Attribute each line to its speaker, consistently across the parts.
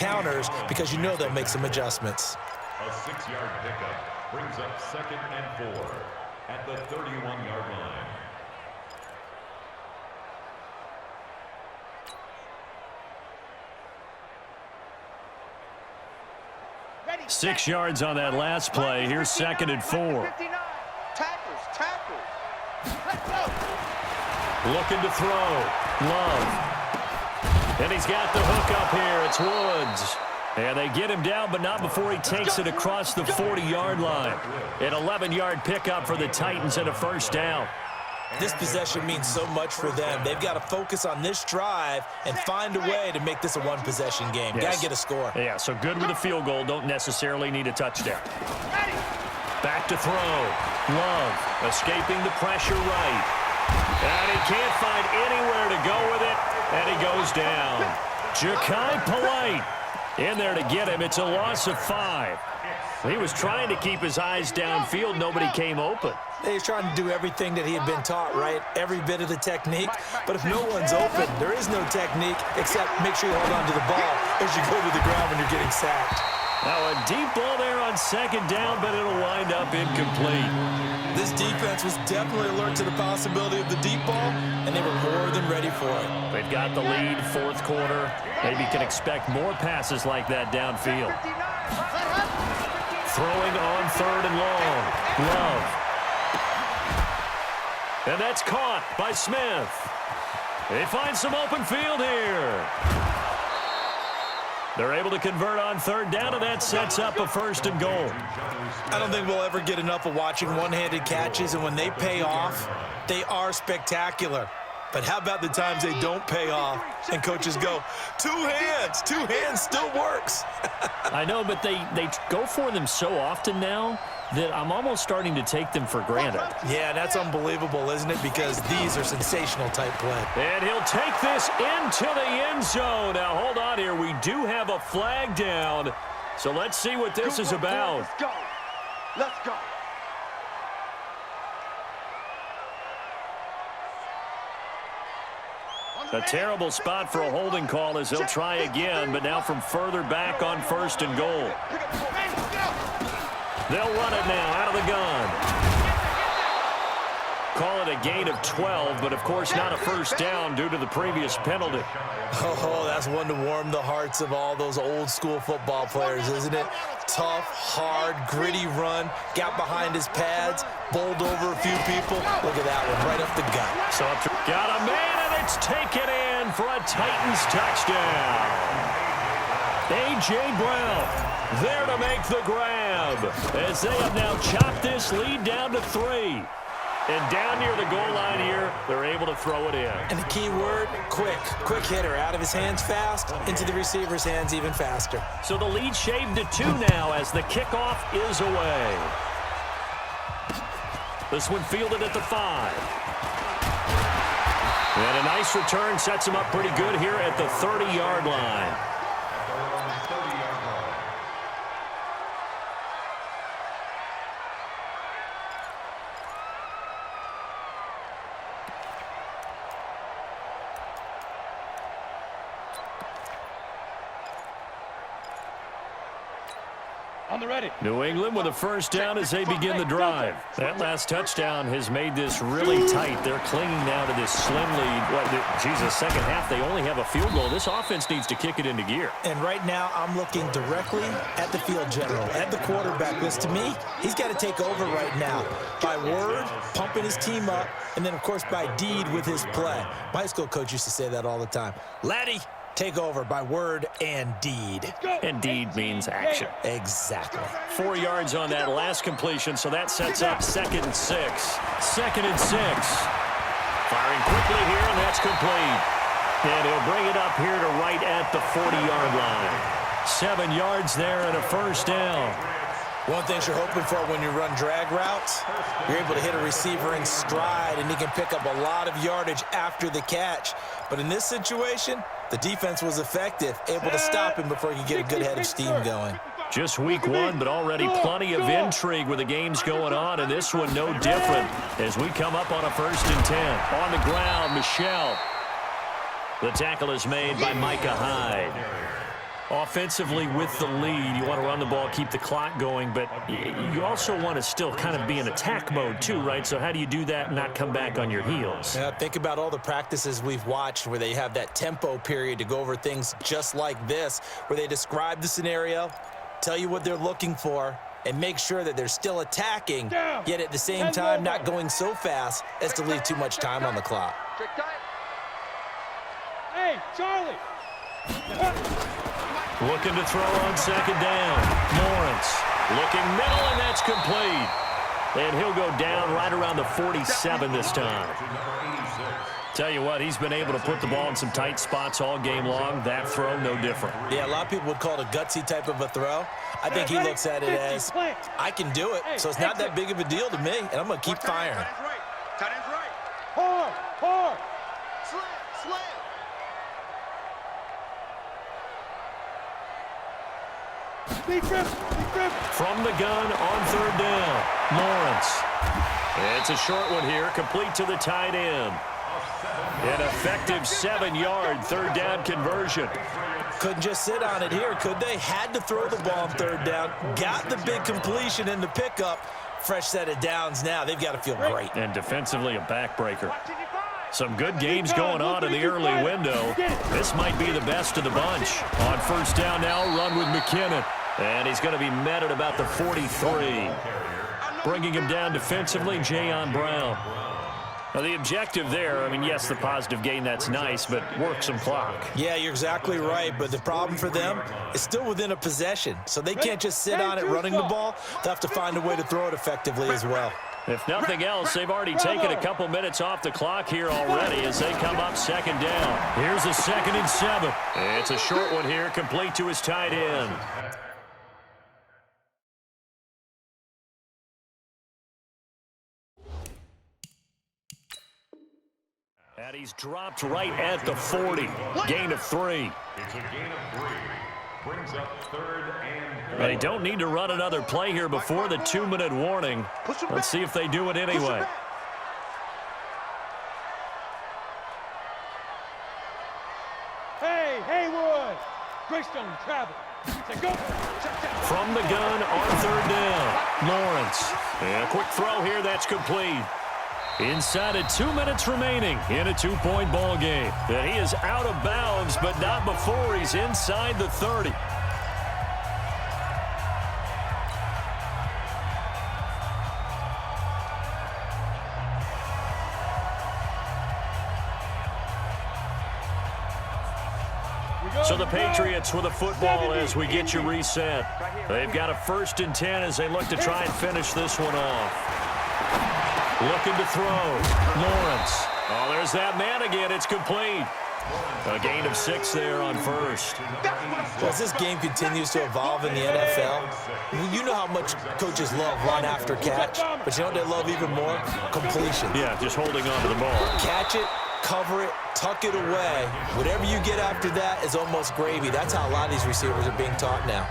Speaker 1: counters because you know they'll make some adjustments.
Speaker 2: A 6-yard pickup brings up 2nd and 4 at the 31-yard line.
Speaker 3: Ready, 6 yards on that last play. Here's 2nd and 4.
Speaker 4: Tackles. Let's go.
Speaker 3: Looking to throw. Love. And he's got the hook up here. It's Woods. And they get him down, but not before he takes it across the 40-yard line. An 11-yard pickup for the Titans and a first down.
Speaker 1: This possession means so much for them. They've got to focus on this drive and find a way to make this a one-possession game.
Speaker 3: Yes.
Speaker 1: Got to get a score.
Speaker 3: Yeah, so good with a field goal. Don't necessarily need a touchdown. Back to throw. Love escaping the pressure right. And he can't find anywhere to go with it. And he goes down. Ja'Kai Polite in there to get him. It's a loss of 5. He was trying to keep his eyes downfield. Nobody came open.
Speaker 1: He's trying to do everything that he had been taught, right? Every bit of the technique. But if no one's open, there is no technique except make sure you hold on to the ball as you go to the ground when you're getting sacked.
Speaker 3: Now a deep ball there on 2nd down, but it'll wind up incomplete.
Speaker 1: This defense was definitely alert to the possibility of the deep ball, and they were more than ready for it.
Speaker 3: They've got the lead, 4th quarter. Maybe can expect more passes like that downfield. Throwing on 3rd and long. Love. And that's caught by Smith. They find some open field here. They're able to convert on 3rd down, and that sets up a 1st and goal.
Speaker 1: I don't think we'll ever get enough of watching one-handed catches, and when they pay off, they are spectacular. But how about the times they don't pay off, and coaches go, 2 hands, 2 hands still works.
Speaker 3: I know, but they go for them so often now that I'm almost starting to take them for granted.
Speaker 1: Yeah, that's unbelievable, isn't it? Because these are sensational type play.
Speaker 3: And he'll take this into the end zone. Now, hold on here. We do have a flag down. So let's see what this is about.
Speaker 4: Let's go. Let's go.
Speaker 3: A terrible spot for a holding call as they'll try again, but now from further back on 1st and goal. They'll run it now out of the gun. Call it a gain of 12, but of course not a first down due to the previous penalty.
Speaker 1: Oh, that's one to warm the hearts of all those old school football players, isn't it? Tough, hard, gritty run, got behind his pads, bowled over a few people. Look at that one, right up the gut.
Speaker 3: So got a man, and it's taken in for a Titans touchdown. A.J. Brown there to make the grab as they have now chopped this lead down to 3. And down near the goal line here, they're able to throw it in.
Speaker 1: And the key word, quick. Quick hitter. Out of his hands fast, into the receiver's hands even faster.
Speaker 3: So the lead shaved to 2 now as the kickoff is away. This one fielded at the 5. And a nice return sets him up pretty good here at the 30-yard line.
Speaker 4: On the ready.
Speaker 3: New England with a first down as they begin the drive. That last touchdown has made this really tight. They're clinging now to this slim lead. Jesus, second half, they only have a field goal. This offense needs to kick it into gear.
Speaker 1: And right now, I'm looking directly at the field general, at the quarterback. Because to me, he's got to take over right now. By word, pumping his team up, and then, of course, by deed with his play. My high school coach used to say that all the time. Laddie, take over by word and deed.
Speaker 3: And deed means action.
Speaker 1: Exactly.
Speaker 3: 4 yards on that last completion, so that sets up 2nd and 6. 2nd and 6. Firing quickly here, and that's complete. And he'll bring it up here to right at the 40-yard line. 7 yards there and a first down.
Speaker 1: One thing you're hoping for when you run drag routes, you're able to hit a receiver in stride, and he can pick up a lot of yardage after the catch. But in this situation, the defense was effective, able to stop him before he could get a good head of steam going.
Speaker 3: Just week 1, but already plenty of intrigue with the games going on, and this one no different as we come up on a 1st and 10. On the ground, Michelle. The tackle is made by Micah Hyde. Offensively with the lead, you want to run the ball, keep the clock going, but you also want to still kind of be in attack mode too, right? So how do you do that and not come back on your heels?
Speaker 1: Yeah, think about all the practices we've watched where they have that tempo period to go over things just like this, where they describe the scenario, tell you what they're looking for, and make sure that they're still attacking, yet at the same time not going so fast as to leave too much time on the clock.
Speaker 4: Hey, Charlie!
Speaker 3: Looking to throw on second down. Lawrence looking middle, and that's complete. And he'll go down right around the 47 this time. Tell you what, he's been able to put the ball in some tight spots all game long. That throw, no different.
Speaker 1: Yeah, a lot of people would call it a gutsy type of a throw. I think he looks at it as, I can do it, so it's not that big of a deal to me, and I'm going to keep firing.
Speaker 4: Tight end's right. Hard. Slam. Big rip.
Speaker 3: From the gun on third down, Lawrence. It's a short one here, complete to the tight end. An effective 7-yard third down conversion.
Speaker 1: Couldn't just sit on it here, could they? Had to throw the ball on third down. Got the big completion in the pickup. Fresh set of downs now. They've got to feel great.
Speaker 3: And defensively, a backbreaker. Some good games going on in the early window. This might be the best of the bunch. On first down now, run with McKinnon. And he's going to be met at about the 43. Bringing him down defensively, Jayon Brown. Now, the objective there, I mean, yes, the positive gain, that's nice, but work some clock.
Speaker 1: Yeah, you're exactly right, but the problem for them is still within a possession, so they can't just sit on it running the ball. They'll have to find a way to throw it effectively as well.
Speaker 3: If nothing else, they've already taken a couple minutes off the clock here already as they come up second down. Here's a 2nd and 7. It's a short one here, complete to his tight end. And he's dropped right at the 40. Gain of 3.
Speaker 2: It's a gain of 3. Brings up 3rd and 4.
Speaker 3: They don't need to run another play here before the 2-minute warning. Let's see if they do it anyway.
Speaker 4: Hey, Haywood! Greystone travel. Go.
Speaker 3: From the gun on third down, Lawrence. And a quick throw here, that's complete. Inside of 2 minutes remaining in a 2-point ball game. And he is out of bounds, but not before he's inside the 30. So the Patriots with a football as we get you reset. They've got a 1st and 10 as they look to try and finish this one off. Looking to throw. Lawrence. Oh, there's that man again. It's complete. A gain of 6 there on first.
Speaker 1: Well, as this game continues to evolve in the NFL, you know how much coaches love run after catch, but you know what they love even more? Completion.
Speaker 3: Yeah, just holding on to the ball.
Speaker 1: Catch it, cover it, tuck it away. Whatever you get after that is almost gravy. That's how a lot of these receivers are being taught now.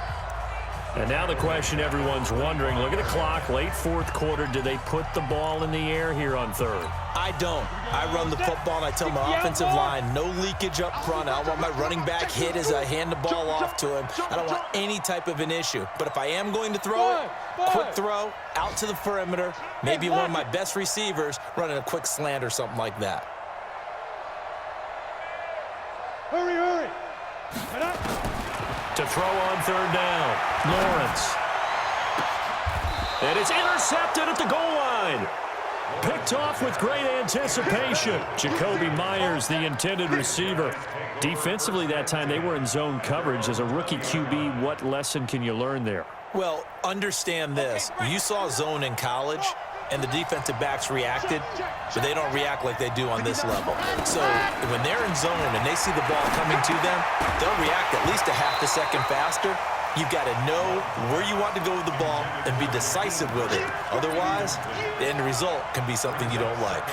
Speaker 3: And now the question everyone's wondering, look at the clock, late 4th quarter. Do they put the ball in the air here on 3rd?
Speaker 1: I don't. I run the football, and I tell my offensive line, no leakage up front. I don't want my running back hit as I hand the ball off to him. I don't want any type of an issue. But if I am going to throw it, quick throw, out to the perimeter, maybe one of my best receivers running a quick slant or something like that.
Speaker 4: Hurry.
Speaker 3: To throw on 3rd down, Lawrence. And it's intercepted at the goal line. Picked off with great anticipation. Jacoby Myers, the intended receiver. Defensively that time, they were in zone coverage. As a rookie QB, what lesson can you learn there?
Speaker 1: Well, understand this. You saw zone in college, and the defensive backs reacted, but they don't react like they do on this level. So when they're in zone and they see the ball coming to them, they'll react at least a half a second faster. You've got to know where you want to go with the ball and be decisive with it. Otherwise, the end result can be something you don't like.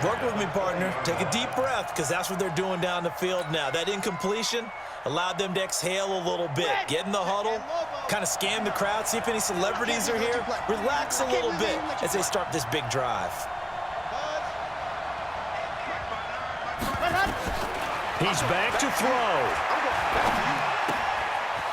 Speaker 1: Work with me, partner. Take a deep breath, because that's what they're doing down the field now. That incompletion allowed them to exhale a little bit. Get in the huddle, kind of scan the crowd, see if any celebrities are here. Relax a little bit as they start this big drive.
Speaker 3: He's back to throw.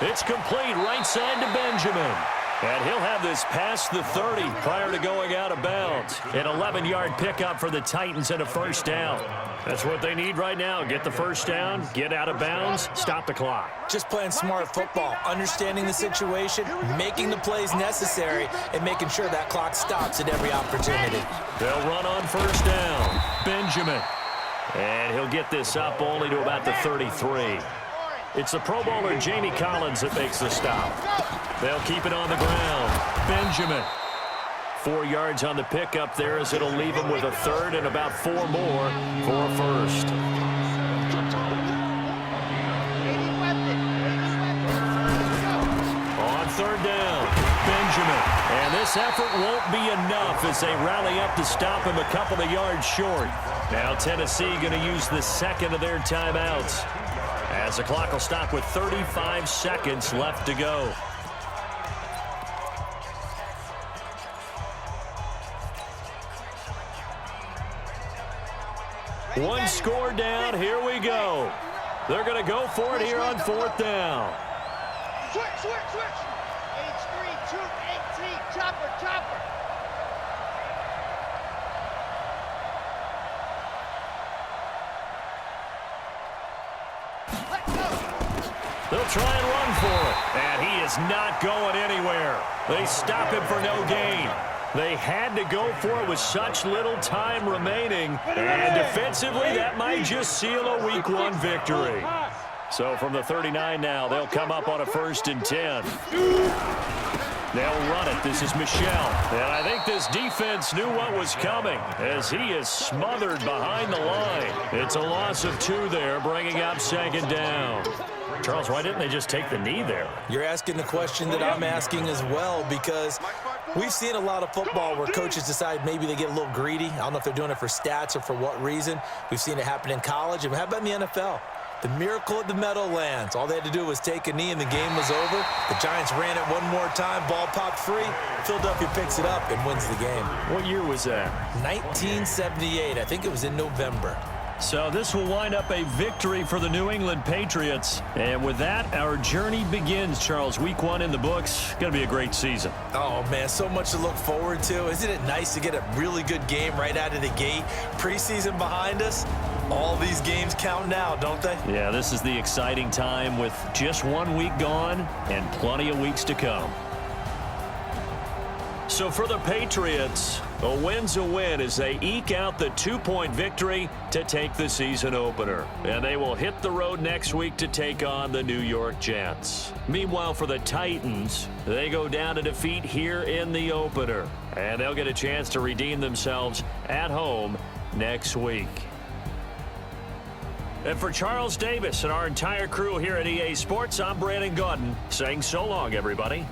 Speaker 3: It's complete right side to Benjamin. And he'll have this past the 30 prior to going out of bounds. An 11-yard pickup for the Titans and a first down. That's what they need right now. Get the first down, get out of bounds, stop the clock.
Speaker 1: Just playing smart football, understanding the situation, making the plays necessary, and making sure that clock stops at every opportunity.
Speaker 3: They'll run on first down. Benjamin. And he'll get this up only to about the 33. It's the Pro Bowler Jamie Collins that makes the stop. They'll keep it on the ground. Benjamin. 4 yards on the pickup there as it'll leave him with a third and about 4 more for a first. On third down, Benjamin. And this effort won't be enough as they rally up to stop him a couple of yards short. Now Tennessee going to use the second of their timeouts, as the clock will stop with 35 seconds left to go. One score down. Here we go. They're going to go for it here on fourth down.
Speaker 5: Switch. H3, 218, chopper.
Speaker 3: They'll try and run for it. And he is not going anywhere. They stop him for no gain. They had to go for it with such little time remaining. And defensively, that might just seal a Week 1 victory. So from the 39 now, they'll come up on a 1st and 10. They'll run it. This is Michel. And I think this defense knew what was coming as he is smothered behind the line. It's a loss of 2 there, bringing up 2nd down. Charles, why didn't they just take the knee there?
Speaker 1: You're asking the question that I'm asking as well, because we've seen a lot of football where coaches decide maybe they get a little greedy. I don't know if they're doing it for stats or for what reason. We've seen it happen in college. And how about in the NFL? The miracle of the Meadowlands. All they had to do was take a knee and the game was over. The Giants ran it one more time. Ball popped free. Philadelphia picks it up and wins the game.
Speaker 3: What year was that?
Speaker 1: 1978. I think it was in November.
Speaker 3: So this will wind up a victory for the New England Patriots. And with that, our journey begins, Charles. Week 1 in the books. Going to be a great season.
Speaker 1: Oh, man, so much to look forward to. Isn't it nice to get a really good game right out of the gate? Preseason behind us. All these games count now, don't they?
Speaker 3: Yeah, this is the exciting time with just 1 week gone and plenty of weeks to come. So for the Patriots, a win's a win as they eke out the 2-point victory to take the season opener. And they will hit the road next week to take on the New York Jets. Meanwhile, for the Titans, they go down to defeat here in the opener. And they'll get a chance to redeem themselves at home next week. And for Charles Davis and our entire crew here at EA Sports, I'm Brandon Gaudin saying so long, everybody.